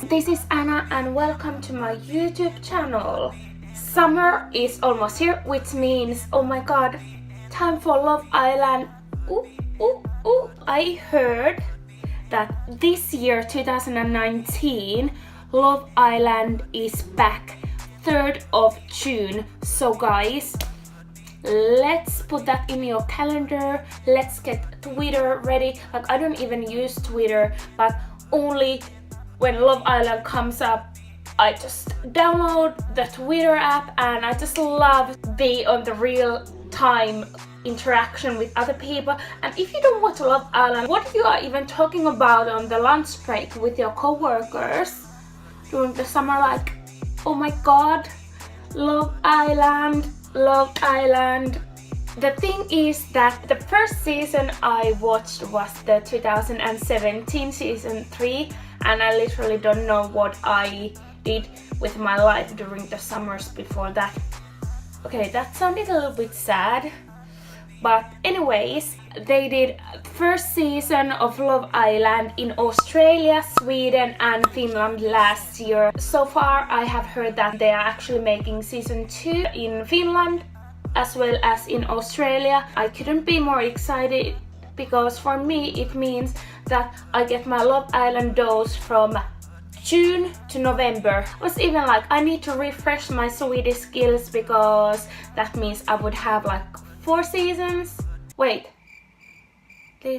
this is Anna and welcome to my YouTube channel. Summer is almost here, which means, oh my god, time for Love Island. I heard that this year, 2019, Love Island is back 3rd of June. So guys, let's put that in your calendar. Let's get Twitter ready. Like, I don't even use Twitter, but only when Love Island comes up, I just download the Twitter app, and I just love being on the real time interaction with other people. And if you don't watch Love Island, what you are even talking about on the lunch break with your co-workers during the summer? Like, oh my god, Love Island, Love Island. The thing is that the first season I watched was the 2017 season 3, and I literally don't know what I did with my life during the summers before that. Okay, that sounded a little bit sad. But anyways, they did first season of Love Island in Australia, Sweden and Finland last year. So far I have heard that they are actually making season 2 in Finland as well as in Australia. I couldn't be more excited because for me it means that I get my Love Island dose from June to November. I was even like, I need to refresh my Swedish skills because that means I would have like 4 seasons. Wait. 4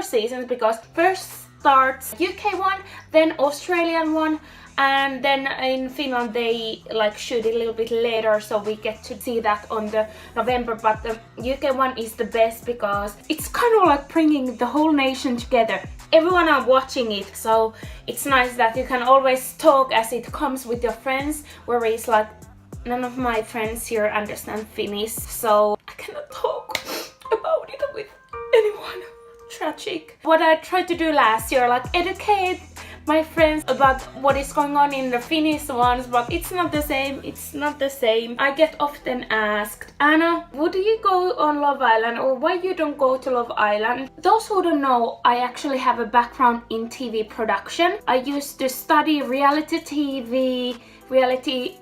seasons, because first starts UK one, then Australian one, and then in Finland they like shoot it a little bit later, so we get to see that on the November. But the UK one is the best because it's kind of like bringing the whole nation together. Everyone are watching it, so it's nice that you can always talk as it comes with your friends, whereas like none of my friends here understand Finnish, so I cannot talk about it with anyone. Tragic. What I tried to do last year, like educate my friends about what is going on in the Finnish ones, but it's not the same. It's not the same. I get often asked, Anna, would you go on Love Island, or why you don't go to Love Island? Those who don't know, I actually have a background in TV production. I used to study reality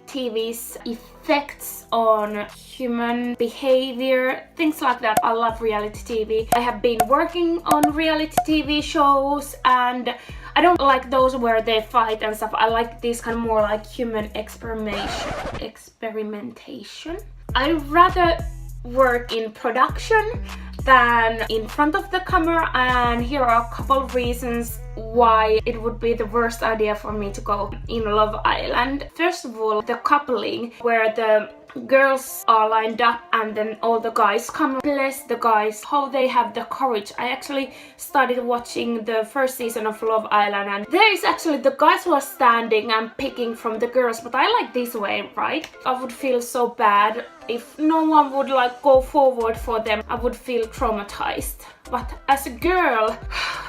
TV's effects on human behavior, things like that. I love reality TV. I have been working on reality TV shows, and I don't like those where they fight and stuff. I like this kind of more like human experimentation. I'd rather work in production than in front of the camera, and here are a couple of reasons why it would be the worst idea for me to go in Love Island. First of all, the coupling where the girls are lined up and then all the guys come. Bless the guys, how they have the courage. I actually started watching the first season of Love Island, and there is actually the guys who are standing and picking from the girls, but I like this way, right? I would feel so bad if no one would like go forward for them. I would feel traumatized. But as a girl,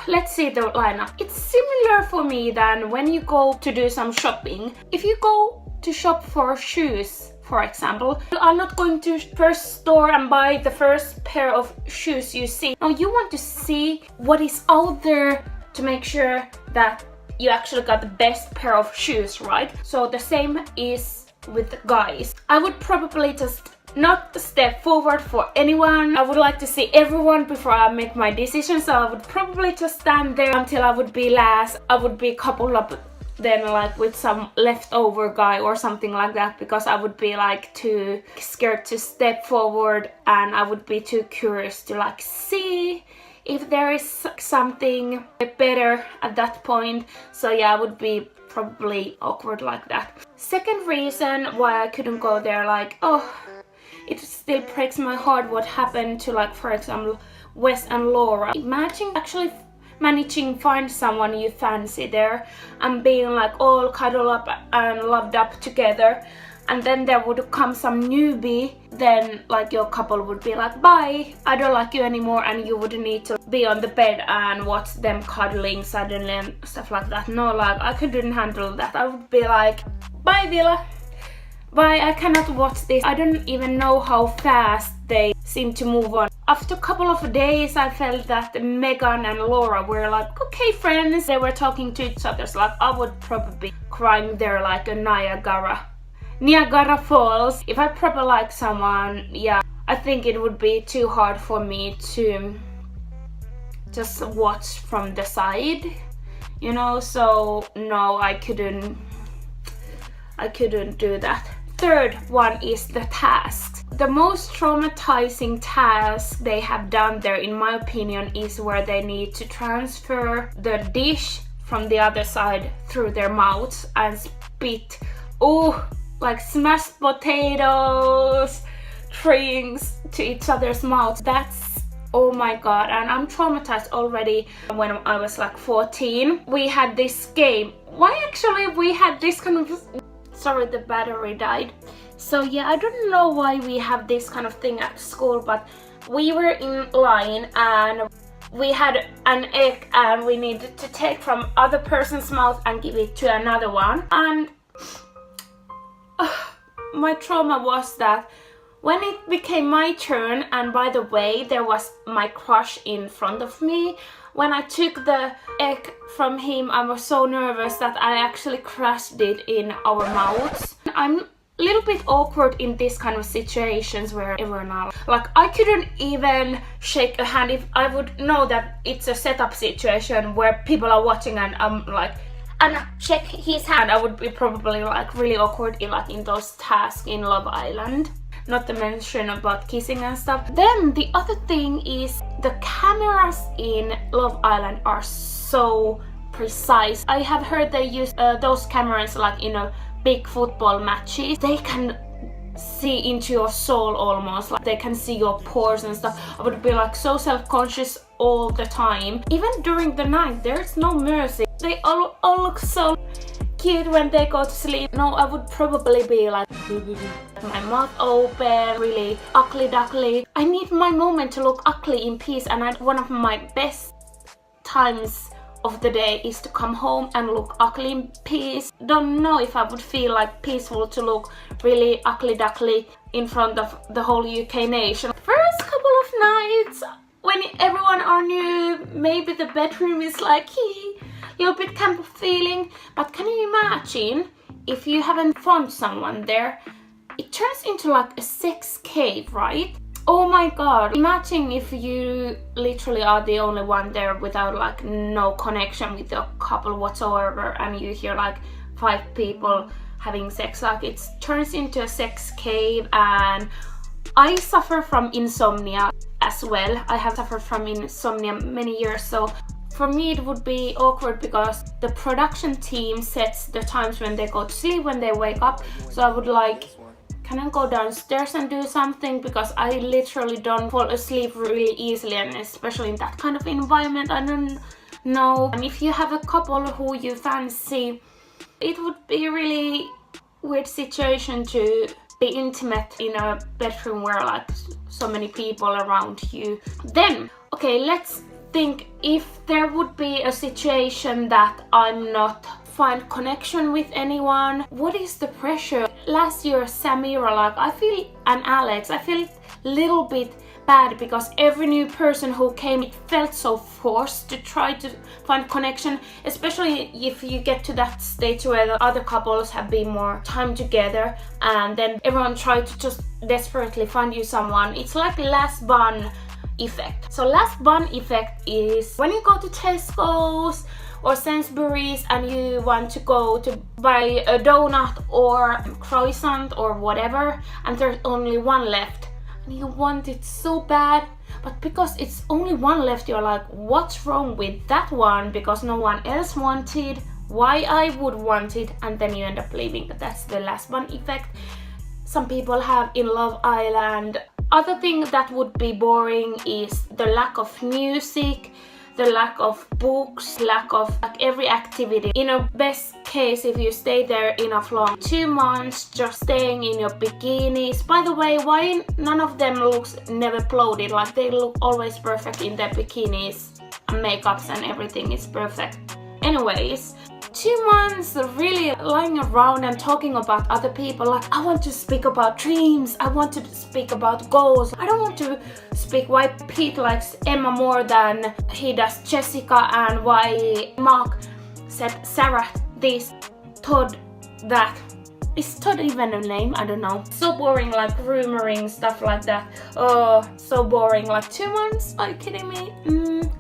let's see the lineup. It's similar for me than when you go to do some shopping. If you go to shop for shoes, for example, you are not going to first store and buy the first pair of shoes you see. No, you want to see what is out there to make sure that you actually got the best pair of shoes, right? So the same is with guys. I would probably just not step forward for anyone. I would like to see everyone before I make my decision, so I would probably just stand there until I would be last. I would be coupled up then like with some leftover guy or something like that, because I would be like too scared to step forward, and I would be too curious to like see if there is something better at that point. So yeah, I would be probably awkward like that. Second reason why I couldn't go there, like, oh, it still breaks my heart what happened to, like, for example, Wes and Laura. Imagine actually managing find someone you fancy there and being like all cuddled up and loved up together, and then there would come some newbie, then like your couple would be like, bye, I don't like you anymore, and you would need to be on the bed and watch them cuddling suddenly and stuff like that. No, like, I couldn't handle that. I would be like, bye Villa, bye, I cannot watch this. I don't even know how fast they seem to move on. After a couple of days, I felt that Megan and Laura were like, okay, friends. They were talking to each other, so like I would probably be crying there like a Niagara Falls. If I probably like someone, yeah, I think it would be too hard for me to just watch from the side, you know, so no, I couldn't do that. Third one is the tasks. The most traumatizing task they have done there, in my opinion, is where they need to transfer the dish from the other side through their mouths and spit, like smashed potatoes, drinks to each other's mouths. That's, oh my god, and I'm traumatized already. When I was like 14, we had this game. Why actually we had this kind of... Sorry, the battery died. So yeah, I don't know why we have this kind of thing at school, but we were in line and we had an egg and we needed to take from other person's mouth and give it to another one. And my trauma was that when it became my turn, and by the way, there was my crush in front of me. When I took the egg from him, I was so nervous that I actually crushed it in our mouths. I'm a little bit awkward in this kind of situations where everyone are like, I couldn't even shake a hand if I would know that it's a setup situation where people are watching and I'm like, and shake his hand. I would be probably like really awkward in those tasks in Love Island. Not to mention about kissing and stuff. Then the other thing is the cameras in Love Island are so precise. I have heard they use those cameras like in a big football matches. They can see into your soul almost, like they can see your pores and stuff. I would be like so self-conscious all the time. Even during the night, there's no mercy. They all look so cute when they go to sleep. No, I would probably be like my mouth open, really ugly duckly. I need my moment to look ugly in peace, and one of my best times of the day is to come home and look ugly in peace. Don't know if I would feel like peaceful to look really ugly duckly in front of the whole UK nation. First couple of nights when everyone are new, maybe the bedroom is like little bit camp feeling, but can you imagine if you haven't found someone there? It turns into like a sex cave, right? Oh my god, imagine if you literally are the only one there without like no connection with the couple whatsoever, and you hear like 5 people having sex. Like it turns into a sex cave. And I suffer from insomnia as well. I have suffered from insomnia many years, so for me it would be awkward because the production team sets the times when they go to sleep, when they wake up. So I would like, can I go downstairs and do something? Because I literally don't fall asleep really easily, and especially in that kind of environment, I don't know. And if you have a couple who you fancy, it would be a really weird situation to be intimate in a bedroom where like so many people around you. Then, okay, let's think if there would be a situation that I'm not find connection with anyone. What is the pressure? Last year, Samira, like and Alex, I feel a little bit bad because every new person who came, it felt so forced to try to find connection, especially if you get to that stage where the other couples have been more time together and then everyone tried to just desperately find you someone. It's like last bun effect. So last bun effect is when you go to Tesco's or Sainsbury's and you want to go to buy a donut or a croissant or whatever, and there's only one left and you want it so bad, but because it's only one left, you're like, what's wrong with that one? Because no one else wanted, why I would want it? And then you end up leaving. That's the last bun effect some people have in Love Island. Other thing that would be boring is the lack of music, the lack of books, lack of like every activity. In a best case, if you stay there enough long, 2 months just staying in your bikinis. By the way, why none of them looks never bloated? Like they look always perfect in their bikinis and makeups and everything is perfect. Anyways, 2 months really lying around and talking about other people. Like, I want to speak about dreams, I want to speak about goals. I don't want to speak why Pete likes Emma more than he does Jessica, and why Mark said Sarah this, Todd that. Is Todd even a name? I don't know. So boring, like rumoring, stuff like that. Oh, so boring. Like 2 months? Are you kidding me?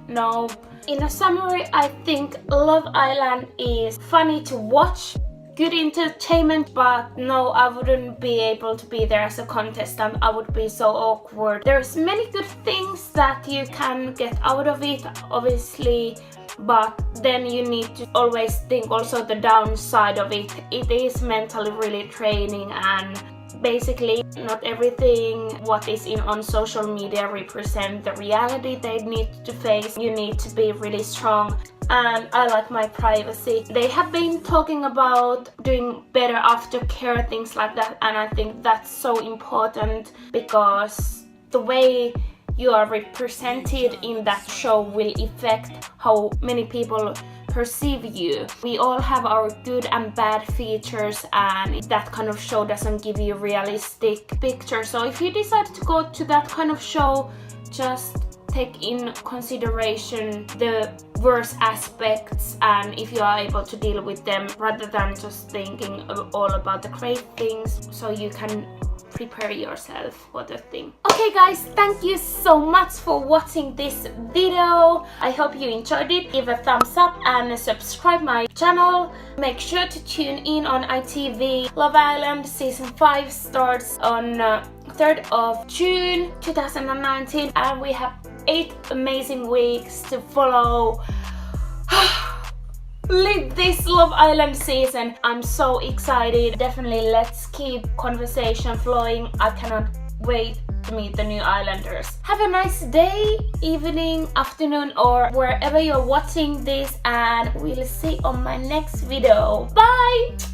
No. In a summary, I think Love Island is funny to watch, good entertainment, but no, I wouldn't be able to be there as a contestant. I would be so awkward. There's many good things that you can get out of it, obviously, but then you need to always think also the downside of it. It is mentally really draining, and basically not everything what is on social media represent the reality they need to face. You need to be really strong, and I like my privacy. They have been talking about doing better aftercare, things like that, and I think that's so important, because the way you are represented in that show will affect how many people perceive you. We all have our good and bad features, and that kind of show doesn't give you a realistic picture. So if you decide to go to that kind of show, just take in consideration the worst aspects, and if you are able to deal with them, rather than just thinking all about the great things, so you can prepare yourself for the thing. Okay guys, thank you so much for watching this video. I hope you enjoyed it. Give a thumbs up and subscribe my channel. Make sure to tune in on ITV. Love Island season 5 starts on 3rd of June 2019, and we have 8 amazing weeks to follow. Live this Love Island season. I'm so excited. Definitely let's keep conversation flowing. I cannot wait to meet the new Islanders. Have a nice day, evening, afternoon, or wherever you're watching this, and we'll see on my next video. Bye!